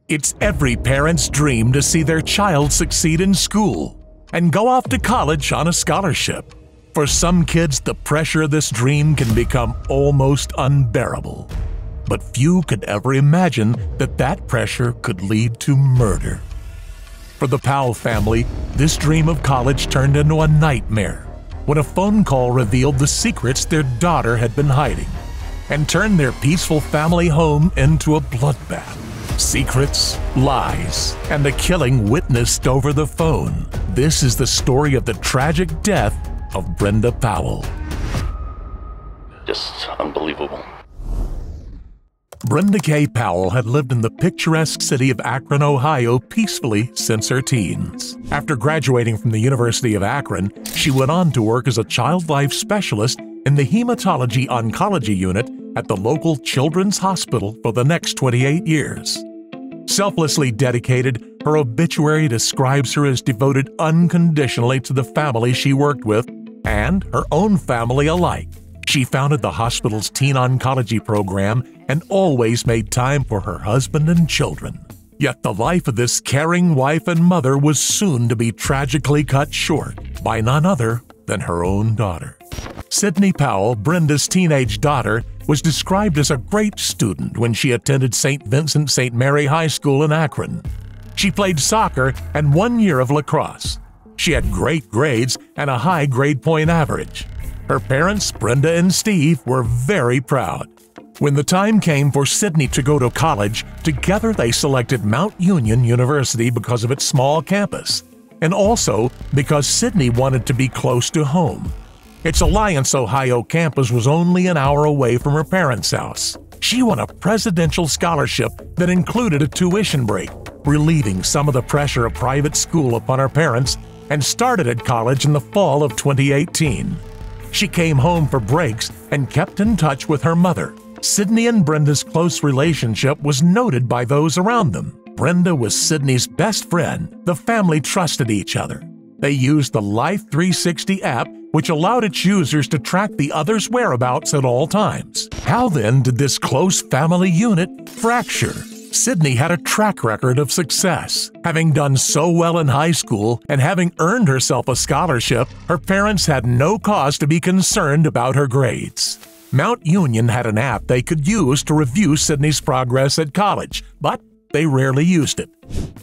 It's every parent's dream to see their child succeed in school and go off to college on a scholarship. For some kids, the pressure of this dream can become almost unbearable. But few could ever imagine that that pressure could lead to murder. For the Powell family, this dream of college turned into a nightmare when a phone call revealed the secrets their daughter had been hiding and turned their peaceful family home into a bloodbath. Secrets, lies, and a killing witnessed over the phone. This is the story of the tragic death of Brenda Powell. Just unbelievable. Brenda K. Powell had lived in the picturesque city of Akron, Ohio peacefully since her teens. After graduating from the University of Akron, she went on to work as a child life specialist in the hematology-oncology unit at the local children's hospital for the next 28 years. Selflessly dedicated, her obituary describes her as devoted unconditionally to the family she worked with and her own family alike. She founded the hospital's teen oncology program and always made time for her husband and children. Yet the life of this caring wife and mother was soon to be tragically cut short by none other than her own daughter. Sydney Powell, Brenda's teenage daughter, was described as a great student when she attended St. Vincent St. Mary High School in Akron. She played soccer and 1 year of lacrosse. She had great grades and a high grade point average. Her parents, Brenda and Steve, were very proud. When the time came for Sydney to go to college, together they selected Mount Union University because of its small campus, and also because Sydney wanted to be close to home. Its Alliance, Ohio campus was only an hour away from her parents' house. She won a presidential scholarship that included a tuition break, relieving some of the pressure of private school upon her parents, and started at college in the fall of 2018. She came home for breaks and kept in touch with her mother. Sydney and Brenda's close relationship was noted by those around them. Brenda was Sydney's best friend. The family trusted each other. They used the Life 360 app, which allowed its users to track the other's whereabouts at all times. How then did this close family unit fracture? Sydney had a track record of success. Having done so well in high school and having earned herself a scholarship, her parents had no cause to be concerned about her grades. Mount Union had an app they could use to review Sydney's progress at college, but they rarely used it.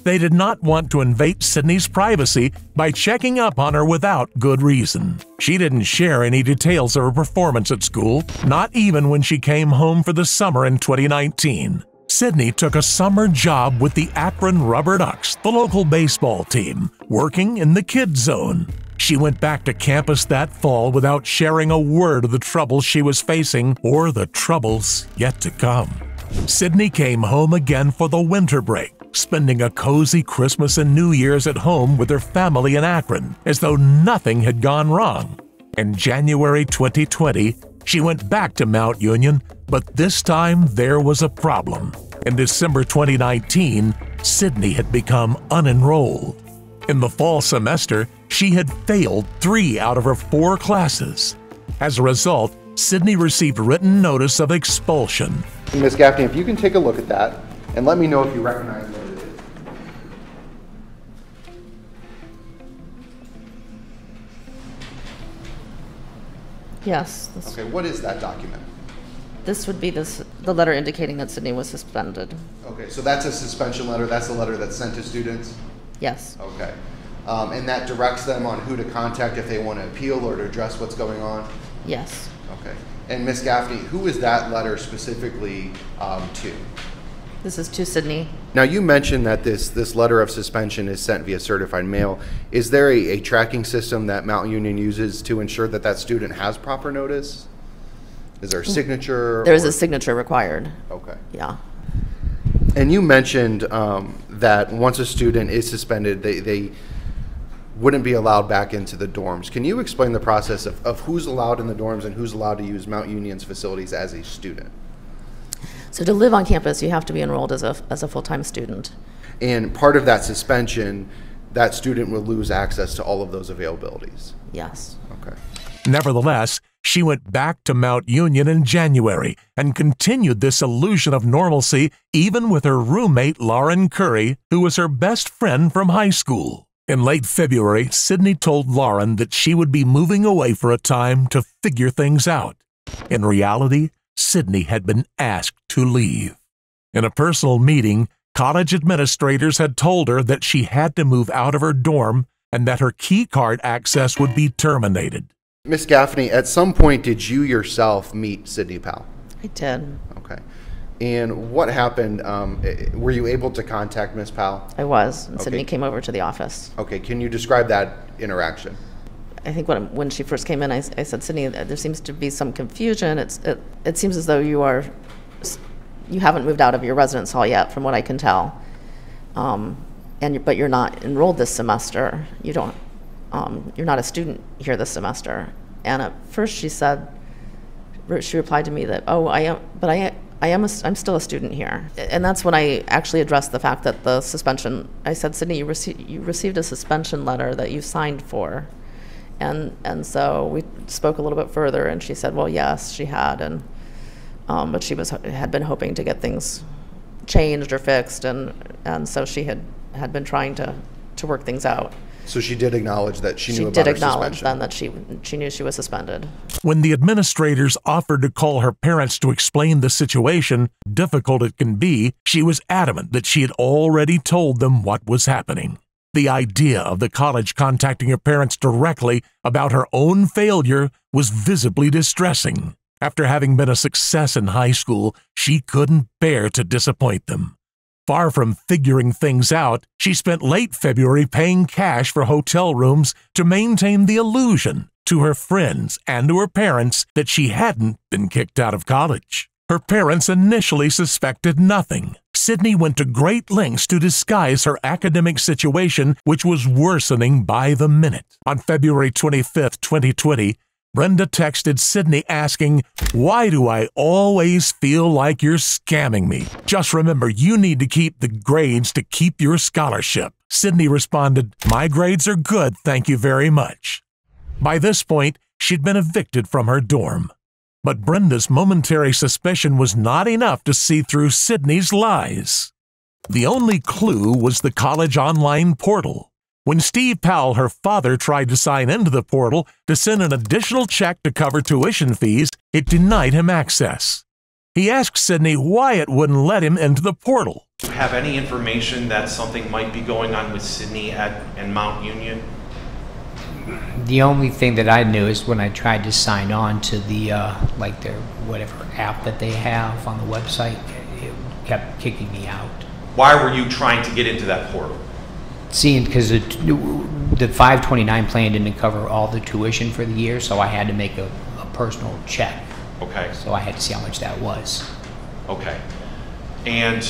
They did not want to invade Sydney's privacy by checking up on her without good reason. She didn't share any details of her performance at school, not even when she came home for the summer in 2019. Sydney took a summer job with the Akron Rubber Ducks, the local baseball team, working in the kids zone. She went back to campus that fall without sharing a word of the troubles she was facing or the troubles yet to come. Sydney came home again for the winter break, spending a cozy Christmas and New Year's at home with her family in Akron, as though nothing had gone wrong. In January 2020, she went back to Mount Union, but this time there was a problem. In December 2019, Sydney had become unenrolled. In the fall semester, she had failed 3 out of her 4 classes. As a result, Sydney received written notice of expulsion. Ms. Gaffney, if you can take a look at that and let me know if you recognize what it is. Yes. Okay, what is that document? This would be the letter indicating that Sydney was suspended. Okay, so that's a suspension letter. That's the letter that's sent to students? Yes. Okay. And that directs them on who to contact if they want to appeal or to address what's going on? Yes. Okay. And Ms. Gaffney, who is that letter specifically to? This is to Sydney. Now, you mentioned that this letter of suspension is sent via certified mail. Is there a tracking system that Mount Union uses to ensure that that student has proper notice? Is there a signature? There is a signature required. Okay. Yeah. And you mentioned that once a student is suspended, they wouldn't be allowed back into the dorms. Can you explain the process of who's allowed in the dorms and who's allowed to use Mount Union's facilities as a student? So to live on campus, you have to be enrolled as a full-time student. And part of that suspension, that student will lose access to all of those availabilities. Yes. Okay. Nevertheless, She went back to Mount Union in January and continued this illusion of normalcy even with her roommate Lauren Curry, who was her best friend from high school. In late February, Sydney told Lauren that she would be moving away for a time to figure things out. In reality, Sydney had been asked to leave. In a personal meeting, college administrators had told her that she had to move out of her dorm and that her key card access would be terminated. Miss Gaffney, at some point did you yourself meet Sydney Powell? I did. Okay. And what happened? Were you able to contact Miss Powell? I was. And Okay. Sydney came over to the office. Okay, can you describe that interaction? I think when she first came in, I said, Sydney, there seems to be some confusion. It seems as though you haven't moved out of your residence hall yet, from what I can tell. But you're not enrolled this semester. You're not a student here this semester. And at first she replied to me that, oh, I am, but I'm still a student here. And that's when I actually addressed the fact that the suspension, I said, Sydney, you received a suspension letter that you signed for. And so we spoke a little bit further, and she said, well, yes, she had, but she had been hoping to get things changed or fixed, and so she had been trying to work things out. So she did acknowledge that she knew about her suspension. She did acknowledge then that she knew she was suspended. When the administrators offered to call her parents to explain the situation, difficult it can be, she was adamant that she had already told them what was happening. The idea of the college contacting her parents directly about her own failure was visibly distressing. After having been a success in high school, she couldn't bear to disappoint them. Far from figuring things out, she spent late February paying cash for hotel rooms to maintain the illusion to her friends and to her parents that she hadn't been kicked out of college. Her parents initially suspected nothing. Sydney went to great lengths to disguise her academic situation, which was worsening by the minute. On February 25, 2020, Brenda texted Sydney asking, "Why do I always feel like you're scamming me? Just remember, you need to keep the grades to keep your scholarship." Sydney responded, "My grades are good, thank you very much." By this point, she'd been evicted from her dorm. But Brenda's momentary suspicion was not enough to see through Sydney's lies. The only clue was the college online portal. When Steve Powell, her father, tried to sign into the portal to send an additional check to cover tuition fees, it denied him access. He asked Sydney why it wouldn't let him into the portal. Do you have any information that something might be going on with Sydney and Mount Union? The only thing that I knew is when I tried to sign on to the, like their whatever app that they have on the website, it kept kicking me out. Why were you trying to get into that portal? Seeing, because the 529 plan didn't cover all the tuition for the year, so I had to make a personal check. Okay. So I had to see how much that was. Okay. And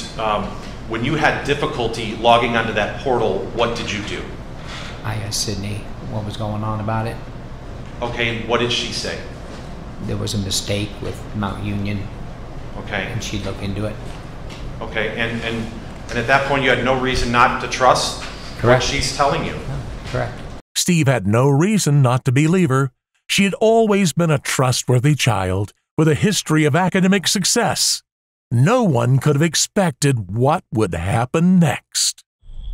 when you had difficulty logging onto that portal, what did you do? I asked Sydney what was going on about it. Okay, and what did she say? There was a mistake with Mount Union. Okay. And she'd look into it. Okay, and at that point you had no reason not to trust Correct. what she's telling you? Correct. Steve had no reason not to believe her. She had always been a trustworthy child with a history of academic success. No one could have expected what would happen next.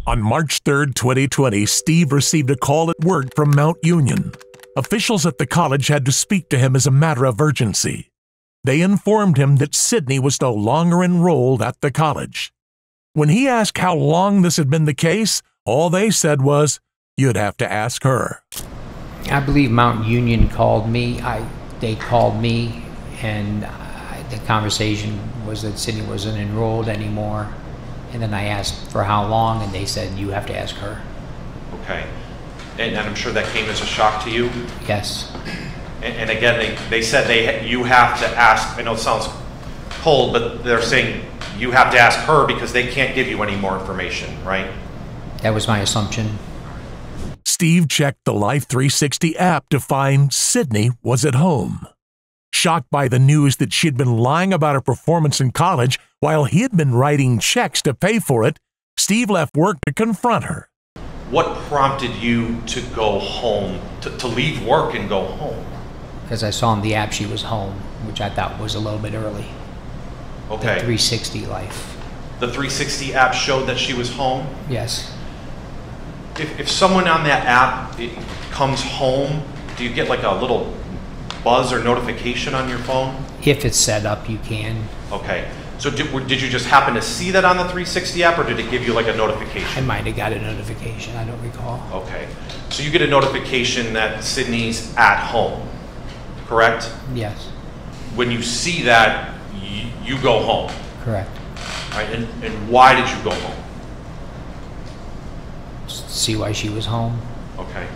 On March 3, 2020, Steve received a call at work from Mount Union. Officials at the college had to speak to him as a matter of urgency. They informed him that Sydney was no longer enrolled at the college. When he asked how long this had been the case, all they said was, "You'd have to ask her." I believe Mount Union called me. They called me, and the conversation was that Sydney wasn't enrolled anymore. And then I asked for how long, and they said, "You have to ask her." Okay. And I'm sure that came as a shock to you? Yes. And again, they said you have to ask. I know it sounds cold, but they're saying you have to ask her because they can't give you any more information, right? That was my assumption. Steve checked the Life 360 app to find Sydney was at home. Shocked by the news that she'd been lying about her performance in college while he had been writing checks to pay for it, Steve left work to confront her. What prompted you to go home, to leave work and go home? because I saw on the app she was home, which I thought was a little bit early. Okay. The 360 life. The 360 app showed that she was home? Yes. If someone on that app comes home, do you get like a little buzz or notification on your phone? If it's set up, you can. Okay. So did you just happen to see that on the 360 app, or did it give you like a I notification? might have got a notification. I don't recall. Okay. So you get a notification that Sydney's at home, correct? Yes. When you see that, you go home. Correct. All right. And why did you go home? See why she was home. Okay.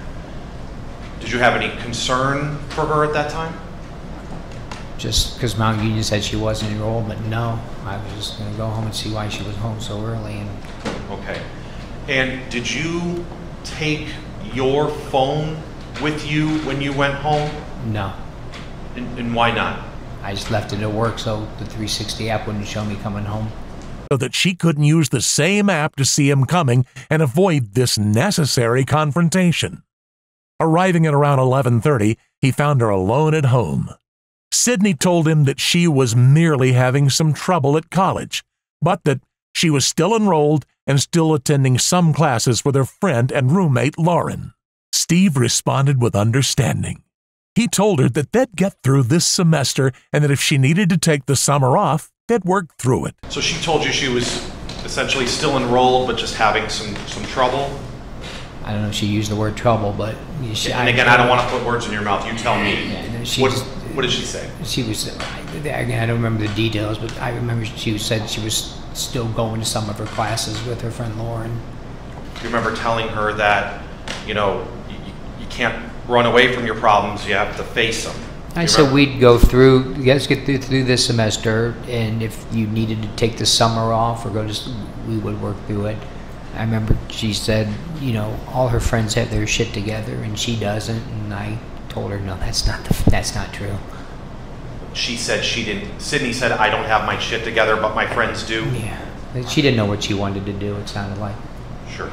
Did you have any concern for her at that time? Just because Mount Union said she wasn't enrolled, but no, I was just going to go home and see why she was home so early. And Okay. And did you take your phone with you when you went home? no, And why not? I just left it at work so the 360 app wouldn't show me coming home. So that she couldn't use the same app to see him coming and avoid this necessary confrontation. Arriving at around 11:30, he found her alone at home. Sydney told him that she was merely having some trouble at college, but that she was still enrolled and still attending some classes with her friend and roommate Lauren. Steve responded with understanding. He told her that they'd get through this semester and that if she needed to take the summer off, they'd work through it. So she told you she was essentially still enrolled, but just having some trouble? I don't know if she used the word trouble, but And again, I don't want to put words in your mouth. You tell me. Yeah, What did she say? She was, again, I don't remember the details, but I remember she said she was still going to some of her classes with her friend Lauren. You remember telling her that, you can't run away from your problems, you have to face them. I said we'd go through, let's get through this semester, and if you needed to take the summer off or we would work through it. I remember she said, all her friends have their shit together and she doesn't, and I told her, no, that's not true. She said she didn't. Sydney said, I don't have my shit together, but my friends do. Yeah, she didn't know what she wanted to do, it sounded like. Sure.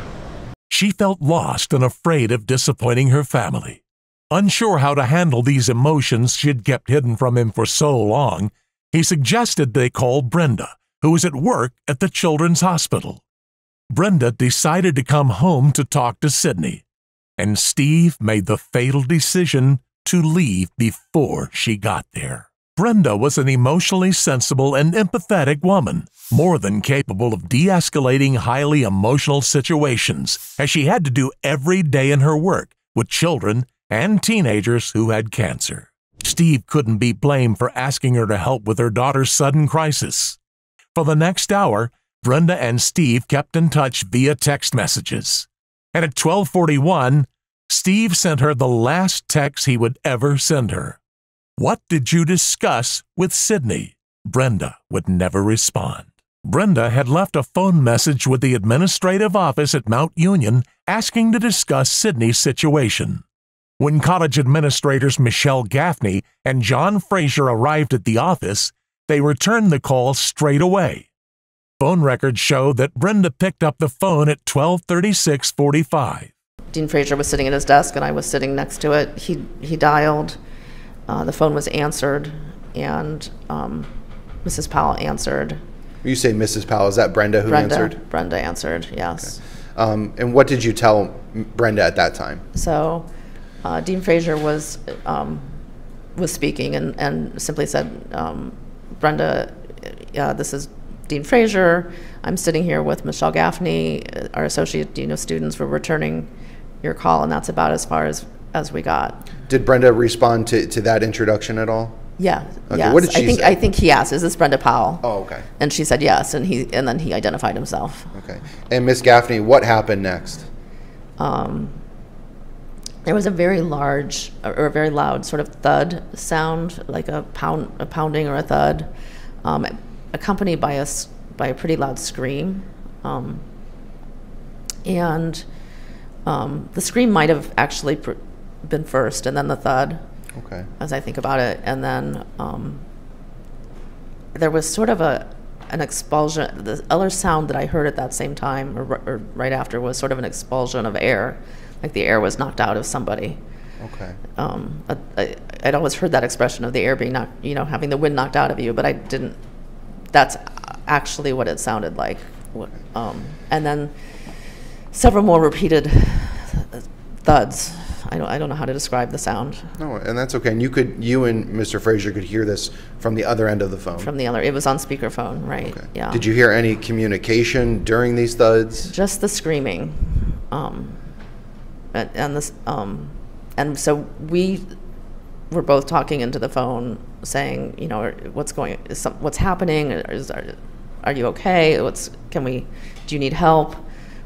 She felt lost and afraid of disappointing her family. Unsure how to handle these emotions she'd kept hidden from him for so long, he suggested they call Brenda, who was at work at the Children's Hospital. Brenda decided to come home to talk to Sydney, and Steve made the fatal decision to leave before she got there. Brenda was an emotionally sensible and empathetic woman, more than capable of de-escalating highly emotional situations, as she had to do every day in her work with children and teenagers who had cancer. Steve couldn't be blamed for asking her to help with her daughter's sudden crisis. For the next hour, Brenda and Steve kept in touch via text messages. And at 12:41, Steve sent her the last text he would ever send her. "What did you discuss with Sydney?" Brenda would never respond. Brenda had left a phone message with the administrative office at Mount Union asking to discuss Sydney's situation. When college administrators Michelle Gaffney and John Fraser arrived at the office, they returned the call straight away. Phone records show that Brenda picked up the phone at 12:36:45. Dean Fraser was sitting at his desk, and I was sitting next to it. He dialed. The phone was answered, and Mrs. Powell answered. You say Mrs. Powell, is that Brenda who answered? Brenda answered, yes. Okay. And what did you tell Brenda at that time? So Dean Fraser was speaking and simply said, Brenda, this is Dean Fraser. I'm sitting here with Michelle Gaffney, our associate dean of students. We're returning your call, and that's about as far as we got. Did Brenda respond to that introduction at all? Yeah. Okay. Yes. What did she say? I think he asked, "Is this Brenda Powell?" Oh, okay. And she said yes, and then he identified himself. Okay. And Miss Gaffney, what happened next? There was a very large or a very loud sort of thud sound, like a pounding or a thud, accompanied by a pretty loud scream, and the scream might have actually been first, and then the thud. Okay. As I think about it, and then there was sort of an expulsion. The other sound that I heard at that same time, or right after, was sort of an expulsion of air, like the air was knocked out of somebody. Okay. I'd always heard that expression of the air being knocked, having the wind knocked out of you, but I didn't. That's actually what it sounded like. And then several more repeated thuds. I don't know how to describe the sound. No, and that's okay. And you and Mr. Frazier could hear this from the other end of the phone. From the other, it was on speakerphone, right? Okay. Yeah. Did you hear any communication during these thuds? Just the screaming, and so we were both talking into the phone, saying, what's happening? Are you okay? Do you need help?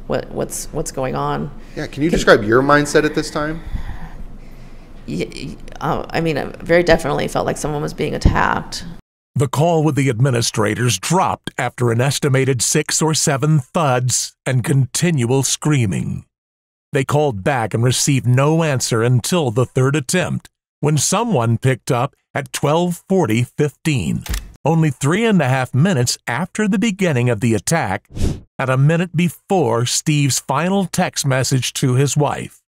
What's going on? Yeah, can you describe your mindset at this time? I very definitely felt like someone was being attacked. The call with the administrators dropped after an estimated 6 or 7 thuds and continual screaming. They called back and received no answer until the 3rd attempt, when someone picked up at 12:40:15, only 3.5 minutes after the beginning of the attack, and a minute before Steve's final text message to his wife.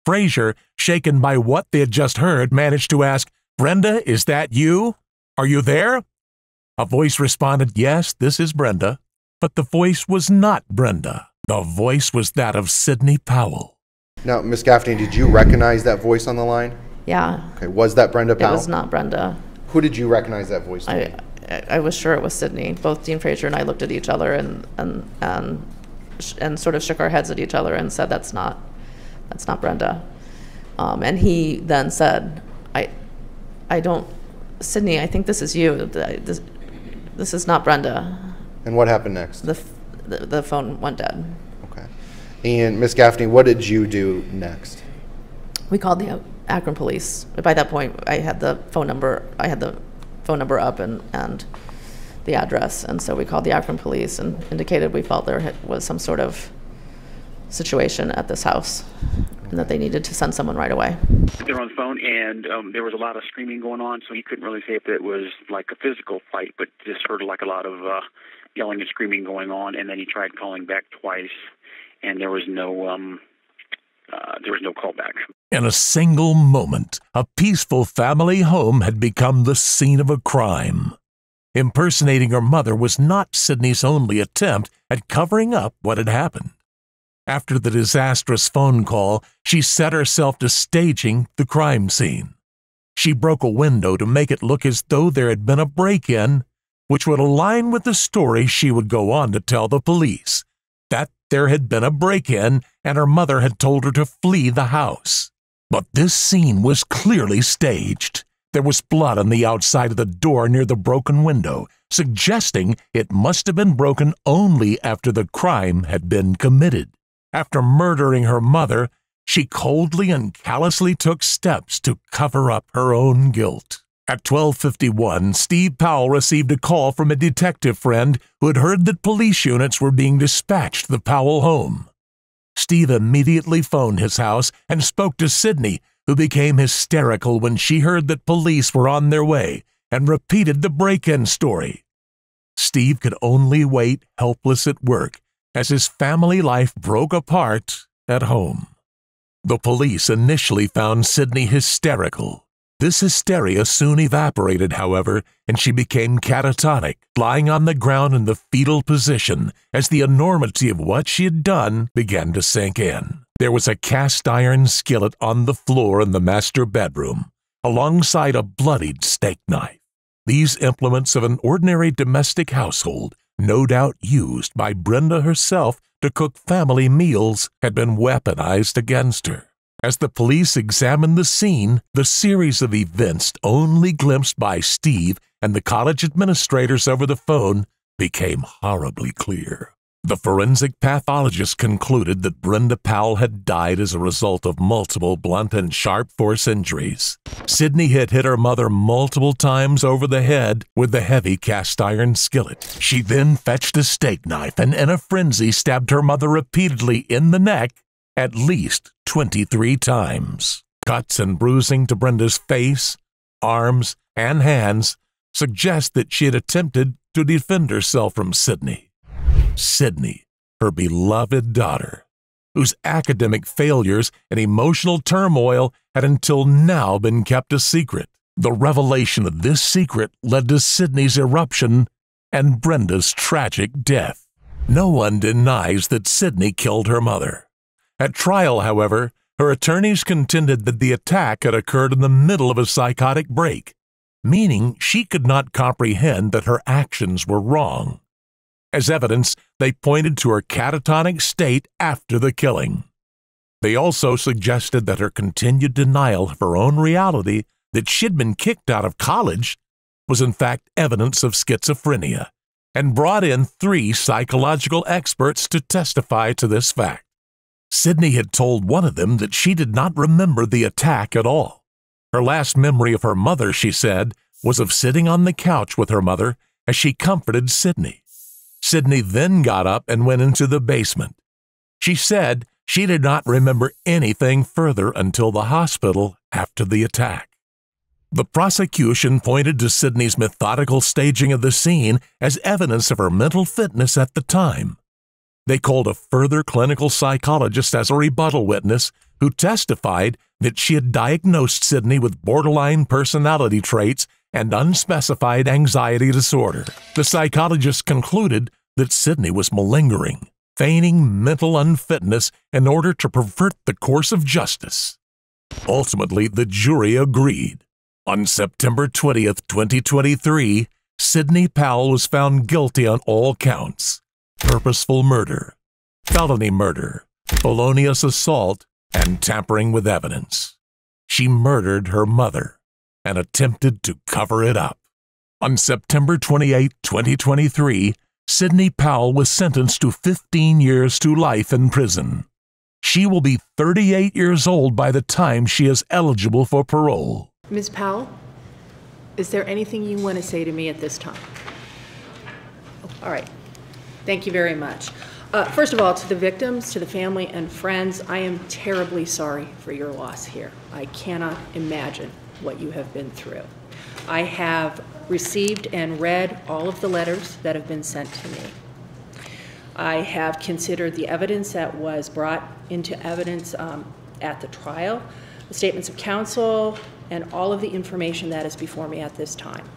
Frazier, shaken by what they had just heard, managed to ask, "Brenda, is that you? Are you there?" A voice responded, "Yes, this is Brenda." But the voice was not Brenda. The voice was that of Sydney Powell. Now, Ms. Gaffney, did you recognize that voice on the line? Yeah. Okay, was that Brenda Powell? It was not Brenda. Who did you recognize that voice to be? I was sure it was Sydney. Both Dean Frazier and I looked at each other and sort of shook our heads at each other and said, that's not Brenda. And he then said, Sydney, I think this is you. This is not Brenda. And what happened next? The phone went dead. Okay. And Ms. Gaffney, what did you do next? We called the Akron police. By that point, I had the phone number up and the address, and so we called the Akron police and indicated we felt there was some sort of situation at this house and that they needed to send someone right away. They were on the phone, and there was a lot of screaming going on, so he couldn't really say if it was like a physical fight, but just heard like a lot of yelling and screaming going on. And then he tried calling back twice, and there was no callback. In a single moment, a peaceful family home had become the scene of a crime. Impersonating her mother was not Sydney's only attempt at covering up what had happened. After the disastrous phone call, she set herself to staging the crime scene. She broke a window to make it look as though there had been a break-in, which would align with the story she would go on to tell the police, that there had been a break-in and her mother had told her to flee the house. But this scene was clearly staged. There was blood on the outside of the door near the broken window, suggesting it must have been broken only after the crime had been committed. After murdering her mother, she coldly and callously took steps to cover up her own guilt. At 12:51, Steve Powell received a call from a detective friend who had heard that police units were being dispatched to the Powell home. Steve immediately phoned his house and spoke to Sydney, who became hysterical when she heard that police were on their way and repeated the break-in story. Steve could only wait helpless at work as his family life broke apart at home. The police initially found Sydney hysterical. This hysteria soon evaporated, however, and she became catatonic, lying on the ground in the fetal position as the enormity of what she had done began to sink in. There was a cast-iron skillet on the floor in the master bedroom, alongside a bloodied steak knife. These implements of an ordinary domestic household, no doubt used by Brenda herself to cook family meals, had been weaponized against her. As the police examined the scene, the series of events only glimpsed by Steve and the college administrators over the phone became horribly clear. The forensic pathologist concluded that Brenda Powell had died as a result of multiple blunt and sharp force injuries. Sydney had hit her mother multiple times over the head with the heavy cast-iron skillet. She then fetched a steak knife and in a frenzy stabbed her mother repeatedly in the neck at least 23 times. Cuts and bruising to Brenda's face, arms, and hands suggest that she had attempted to defend herself from Sydney. Sydney, her beloved daughter, whose academic failures and emotional turmoil had until now been kept a secret. The revelation of this secret led to Sydney's eruption and Brenda's tragic death. No one denies that Sydney killed her mother. At trial, however, her attorneys contended that the attack had occurred in the middle of a psychotic break, meaning she could not comprehend that her actions were wrong. As evidence, they pointed to her catatonic state after the killing. They also suggested that her continued denial of her own reality, that she'd been kicked out of college, was in fact evidence of schizophrenia, and brought in 3 psychological experts to testify to this fact. Sydney had told one of them that she did not remember the attack at all. Her last memory of her mother, she said, was of sitting on the couch with her mother as she comforted Sydney. Sydney then got up and went into the basement. She said she did not remember anything further until the hospital after the attack. The prosecution pointed to Sydney's methodical staging of the scene as evidence of her mental fitness at the time. They called a further clinical psychologist as a rebuttal witness who testified that she had diagnosed Sydney with borderline personality traits and unspecified anxiety disorder. The psychologist concluded that Sydney was malingering, feigning mental unfitness in order to pervert the course of justice. Ultimately, the jury agreed. On September 20th, 2023, Sydney Powell was found guilty on all counts: purposeful murder, felony murder, felonious assault, and tampering with evidence. She murdered her mother and attempted to cover it up. On September 28, 2023, Sydney Powell was sentenced to 15 years to life in prison. She will be 38 years old by the time she is eligible for parole. Ms. Powell, is there anything you want to say to me at this time? All right. Thank you very much. First of all, to the victims, to the family and friends, I am terribly sorry for your loss here. I cannot imagine what you have been through. I have received and read all of the letters that have been sent to me. I have considered the evidence that was brought into evidence at the trial, the statements of counsel, and all of the information that is before me at this time.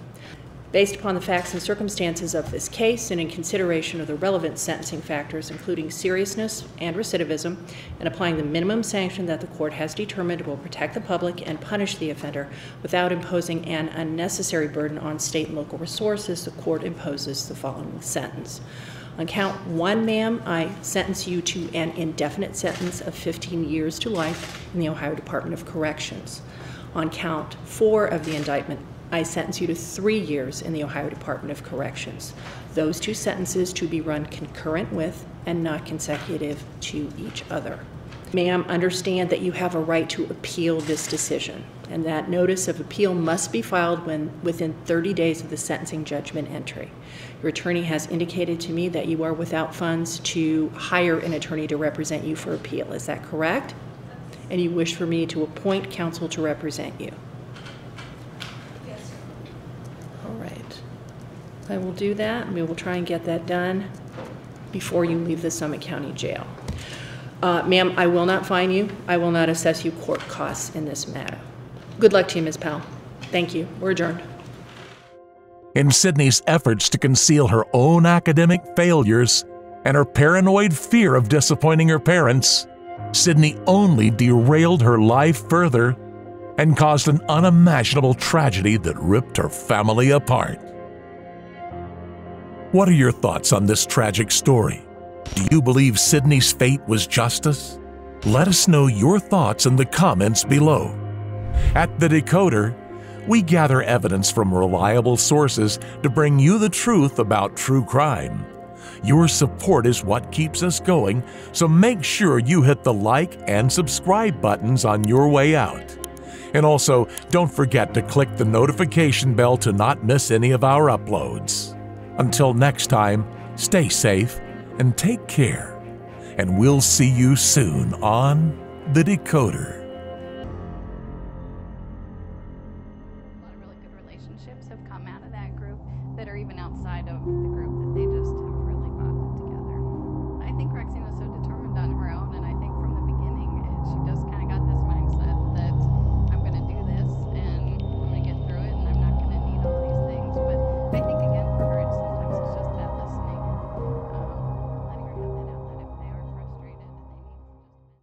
Based upon the facts and circumstances of this case and in consideration of the relevant sentencing factors, including seriousness and recidivism, and applying the minimum sanction that the court has determined will protect the public and punish the offender without imposing an unnecessary burden on state and local resources, the court imposes the following sentence. On count 1, ma'am, I sentence you to an indefinite sentence of 15 years to life in the Ohio Department of Corrections. On count 4 of the indictment, I sentence you to 3 years in the Ohio Department of Corrections. Those 2 sentences to be run concurrent with and not consecutive to each other. Ma'am, understand that you have a right to appeal this decision, and that notice of appeal must be filed within 30 days of the sentencing judgment entry. Your attorney has indicated to me that you are without funds to hire an attorney to represent you for appeal. Is that correct? And you wish for me to appoint counsel to represent you? Yes, sir. All right. I will do that, and we will try and get that done before you leave the Summit County Jail. Ma'am, I will not fine you. I will not assess you court costs in this matter. Good luck to you, Ms. Powell. Thank you. We're adjourned. In Sydney's efforts to conceal her own academic failures and her paranoid fear of disappointing her parents, Sydney only derailed her life further and caused an unimaginable tragedy that ripped her family apart. What are your thoughts on this tragic story? Do you believe Sydney's fate was justice? Let us know your thoughts in the comments below. At The Decoder, we gather evidence from reliable sources to bring you the truth about true crime. Your support is what keeps us going, so make sure you hit the like and subscribe buttons on your way out. And also, don't forget to click the notification bell to not miss any of our uploads. Until next time, stay safe and take care, and we'll see you soon on The Decoder.